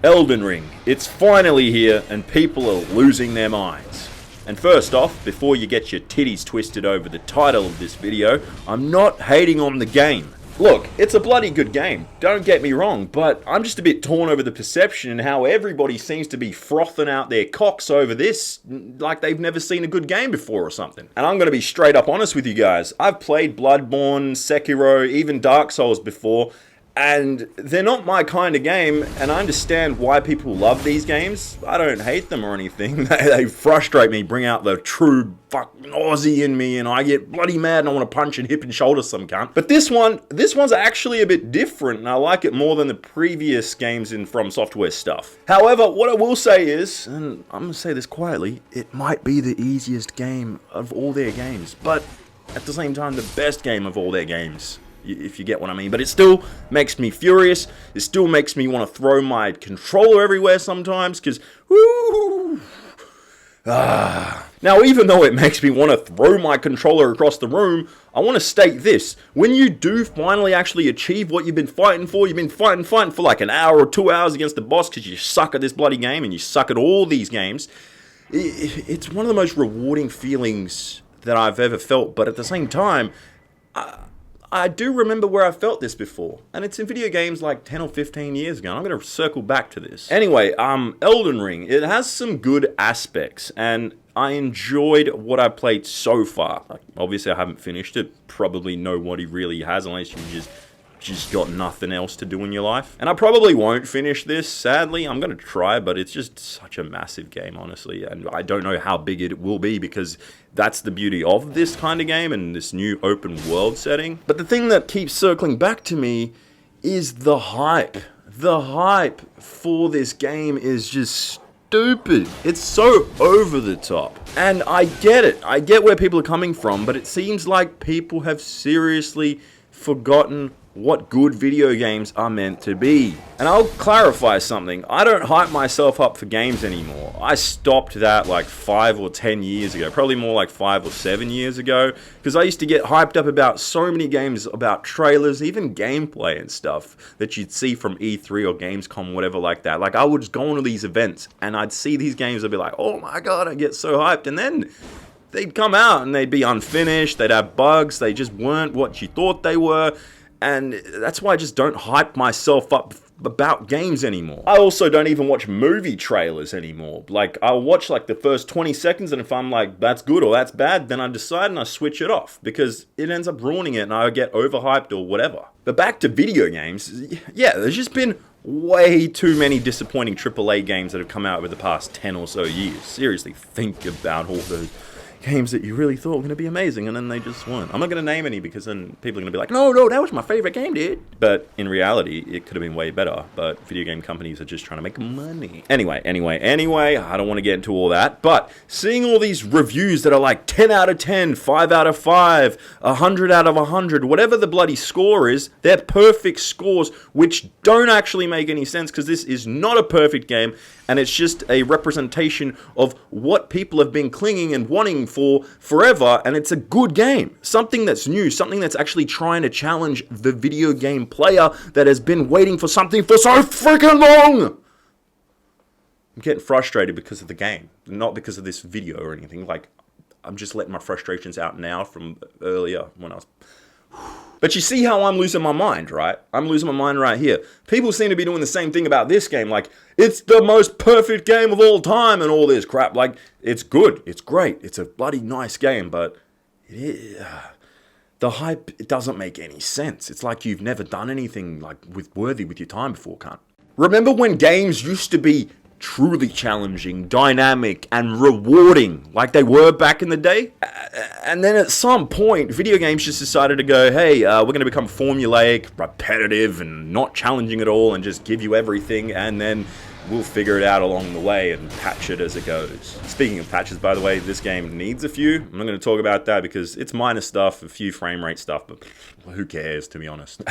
Elden Ring. It's finally here and people are losing their minds. And first off, before you get your titties twisted over the title of this video, I'm not hating on the game. Look, it's a bloody good game, don't get me wrong, but I'm just a bit torn over the perception and how everybody seems to be frothing out their cocks over this like they've never seen a good game before or something. And I'm gonna be straight up honest with you guys, I've played Bloodborne, Sekiro, even Dark Souls before, and they're not my kind of game, and I understand why people love these games. I don't hate them or anything. They frustrate me, bring out the true fucking Aussie in me, and I get bloody mad and I want to punch and hip and shoulder some cunt. But this one's actually a bit different, and I like it more than the previous games in From Software stuff. However, what I will say is, and I'm going to say this quietly, it might be the easiest game of all their games, but at the same time, the best game of all their games. If you get what I mean, but it still makes me furious. It still makes me want to throw my controller everywhere sometimes, because, Now, even though it makes me want to throw my controller across the room, I want to state this. When you do finally actually achieve what you've been fighting for, you've been fighting for like an hour or 2 hours against the boss because you suck at this bloody game and you suck at all these games, it's one of the most rewarding feelings that I've ever felt, but at the same time, I do remember where I felt this before, and it's in video games like 10 or 15 years ago, and I'm going to circle back to this. Anyway, Elden Ring, it has some good aspects, and I enjoyed what I played so far. Like, obviously, I haven't finished it, probably nobody really has, unless you just got nothing else to do in your life. And I probably won't finish this, sadly. I'm going to try, but it's just such a massive game, honestly. And I don't know how big it will be, because that's the beauty of this kind of game and this new open world setting. But the thing that keeps circling back to me is the hype. The hype for this game is just stupid. It's so over the top. And I get it. I get where people are coming from, but it seems like people have seriously forgotten what good video games are meant to be. And I'll clarify something. I don't hype myself up for games anymore. I stopped that like 5 or 10 years ago, probably more like 5 or 7 years ago, because I used to get hyped up about so many games, about trailers, even gameplay and stuff that you'd see from E3 or Gamescom, whatever like that. Like, I would just go into these events and I'd see these games, I'd be like, oh my god, I get so hyped, and then they'd come out and they'd be unfinished, they'd have bugs, they just weren't what you thought they were. And that's why I just don't hype myself up about games anymore. I also don't even watch movie trailers anymore. Like, I'll watch like the first 20 seconds, and if I'm like, that's good or that's bad, then I decide and I switch it off, because it ends up ruining it and I get overhyped or whatever. But back to video games, yeah, there's just been way too many disappointing AAA games that have come out over the past 10 or so years. Seriously, think about all those games that you really thought were going to be amazing, and then they just weren't. I'm not going to name any, because then people are going to be like, no, that was my favorite game, dude. But in reality, it could have been way better, but video game companies are just trying to make money. Anyway, I don't want to get into all that, but seeing all these reviews that are like 10 out of 10, 5 out of 5, 100 out of 100, whatever the bloody score is, they're perfect scores, which don't actually make any sense, because this is not a perfect game, and it's just a representation of what people have been clinging and wanting for forever, and it's a good game. Something that's new, something that's actually trying to challenge the video game player that has been waiting for something for so freaking long! I'm getting frustrated because of the game, not because of this video or anything. Like, I'm just letting my frustrations out now from earlier when I was... But you see how I'm losing my mind, right? I'm losing my mind right here. People seem to be doing the same thing about this game, like, it's the most perfect game of all time and all this crap. Like, it's good, it's great, it's a bloody nice game, but the hype, it doesn't make any sense. It's like you've never done anything like worthy with your time before, cunt. Remember when games used to be truly challenging, dynamic, and rewarding like they were back in the day? And then at some point, video games just decided to go, hey, we're going to become formulaic, repetitive, and not challenging at all, and just give you everything, and then we'll figure it out along the way and patch it as it goes. Speaking of patches, by the way, this game needs a few. I'm not going to talk about that because it's minor stuff, a few frame rate stuff, but who cares, to be honest?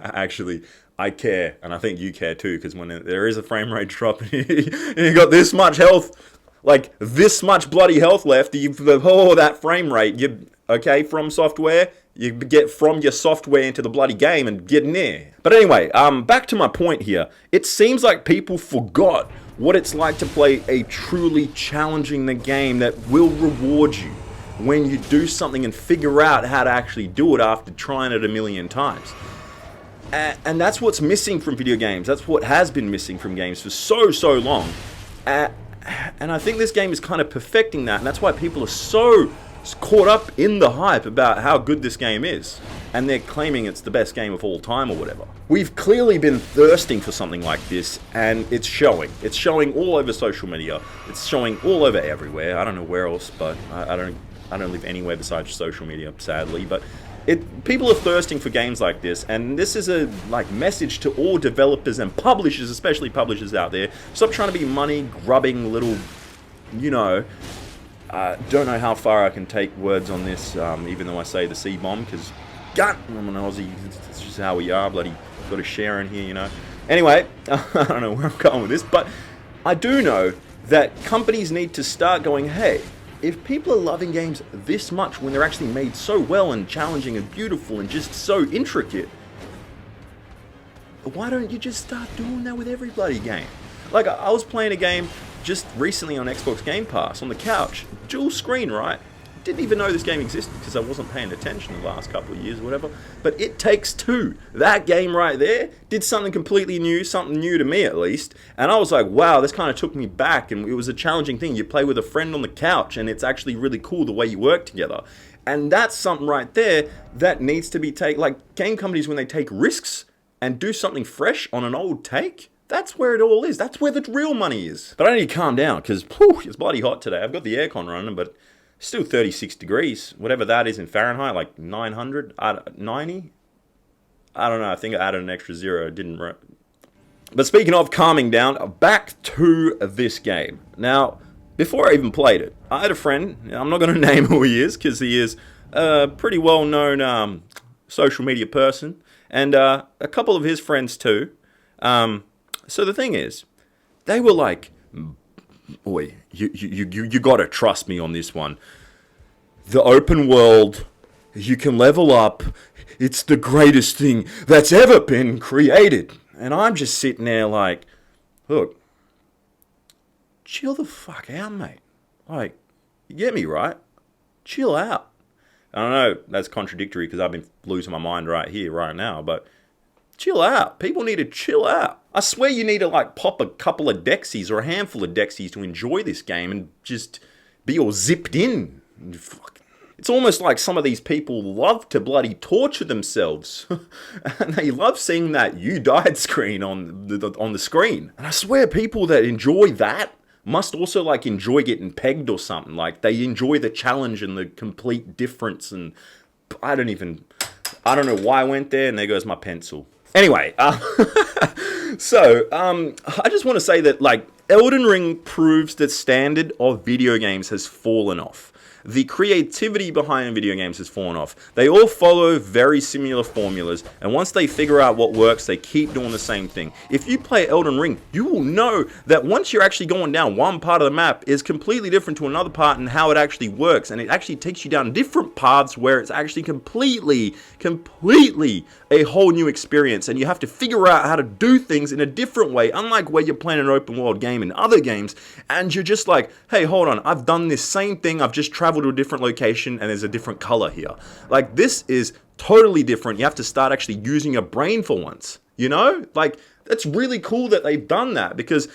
Actually, I care, and I think you care too, because when there is a frame rate drop and you got this much health, like this much bloody health left, that frame rate, okay, From Software, You get from your software into the bloody game and get in there. But anyway, back to my point here. It seems like people forgot what it's like to play a truly challenging game that will reward you when you do something and figure out how to actually do it after trying it a million times. And that's what's missing from video games. That's what has been missing from games for so long. And I think this game is kind of perfecting that, and that's why people are so caught up in the hype about how good this game is. And they're claiming it's the best game of all time or whatever. We've clearly been thirsting for something like this, and it's showing. It's showing all over social media. It's showing all over everywhere. I don't know where else, but I don't live anywhere besides social media, sadly. But people are thirsting for games like this, and this is a message to all developers and publishers, especially publishers out there. Stop trying to be money grubbing little, don't know how far I can take words on this, even though I say the C-bomb, because I'm an Aussie, it's just how we are, bloody got a share in here, Anyway, I don't know where I'm going with this, but I do know that companies need to start going, hey, if people are loving games this much when they're actually made so well and challenging and beautiful and just so intricate, why don't you just start doing that with every bloody game? Like, I was playing a game just recently on Xbox Game Pass on the couch, dual screen, right? Didn't even know this game existed because I wasn't paying attention the last couple of years or whatever. But It Takes Two, that game right there, did something completely new, something new to me at least. And I was like, wow, this kind of took me back, and it was a challenging thing. You play with a friend on the couch, and it's actually really cool the way you work together. And that's something right there that needs to be taken. Like, game companies, when they take risks and do something fresh on an old take, that's where it all is. That's where the real money is. But I need to calm down because it's bloody hot today. I've got the aircon running, but still 36 degrees, whatever that is in Fahrenheit, like 900, 90? I don't know, I think I added an extra zero, didn't. But speaking of calming down, back to this game. Now, before I even played it, I had a friend, I'm not going to name who he is, because he is a pretty well-known social media person, and a couple of his friends too. So the thing is, they were like, boy, you gotta trust me on this one. The open world, you can level up. It's the greatest thing that's ever been created. And I'm just sitting there like, look, chill the fuck out, mate. Like, you get me, right? Chill out. I don't know, that's contradictory because I've been losing my mind right here, right now, but chill out. People need to chill out. I swear you need to pop a couple of Dexies or a handful of Dexies to enjoy this game and just be all zipped in. It's almost like some of these people love to bloody torture themselves. And they love seeing that "you died" screen on the screen. And I swear people that enjoy that must also enjoy getting pegged or something. Like, they enjoy the challenge and the complete difference, and I don't know why I went there, and there goes my pencil. Anyway, so I just want to say that Elden Ring proves that standard of video games has fallen off. The creativity behind video games has fallen off. They all follow very similar formulas, and once they figure out what works, they keep doing the same thing. If you play Elden Ring, you will know that once you're actually going down one part of the map is completely different to another part and how it actually works, and it actually takes you down different paths where it's actually completely a whole new experience, and you have to figure out how to do things in a different way, unlike where you're playing an open world game in other games, and you're just like, hey, hold on, I've done this same thing, I've just traveled to a different location, and there's a different color here. This is totally different. You have to start actually using your brain for once, That's really cool that they've done that, because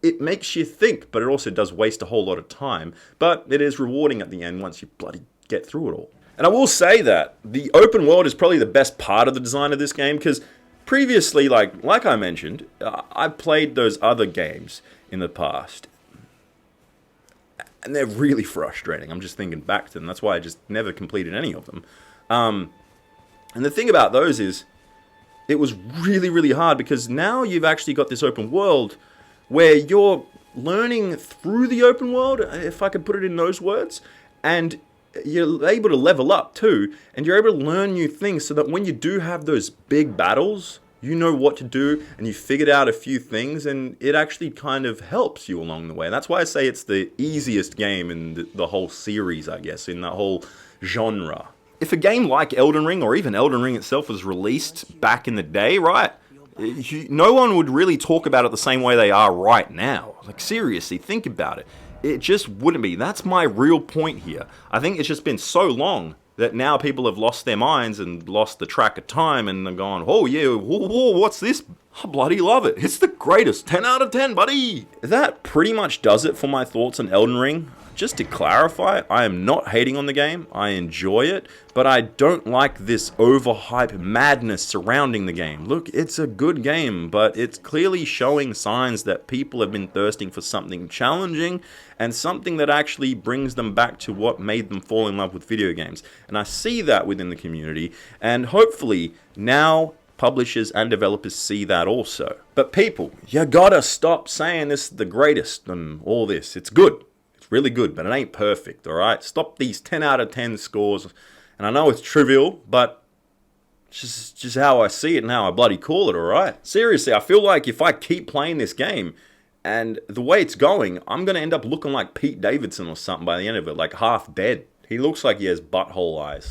it makes you think, but it also does waste a whole lot of time, but it is rewarding at the end once you bloody get through it all. And I will say that the open world is probably the best part of the design of this game, because previously, like I mentioned, I've played those other games in the past, and they're really frustrating. I'm just thinking back to them. That's why I just never completed any of them. And the thing about those is, it was really hard, because now you've actually got this open world where you're learning through the open world, if I could put it in those words, and you're able to level up too, and you're able to learn new things, so that when you do have those big battles, you know what to do, and you figured out a few things, and it actually kind of helps you along the way. And that's why I say it's the easiest game in the whole series, I guess, in the whole genre. if a game like Elden Ring, or even Elden Ring itself, was released back in the day, right? No one would really talk about it the same way they are right now. Like, seriously, think about it. It just wouldn't be. That's my real point here. I think it's just been so long that now people have lost their minds and lost the track of time and they're going, oh yeah, whoa, what's this? I bloody love it. It's the greatest. 10 out of 10, buddy. That pretty much does it for my thoughts on Elden Ring. Just to clarify, I am not hating on the game. I enjoy it, but I don't like this overhype madness surrounding the game. Look, it's a good game, but it's clearly showing signs that people have been thirsting for something challenging and something that actually brings them back to what made them fall in love with video games. And I see that within the community, and hopefully now publishers and developers see that also. But people, you gotta stop saying this is the greatest and all this. It's good. Really good, but it ain't perfect, alright? Stop these 10 out of 10 scores. And I know it's trivial, but just how I see it and how I bloody call it, alright? Seriously, I feel like if I keep playing this game and the way it's going, I'm going to end up looking like Pete Davidson or something by the end of it, like half dead. He looks like he has butthole eyes.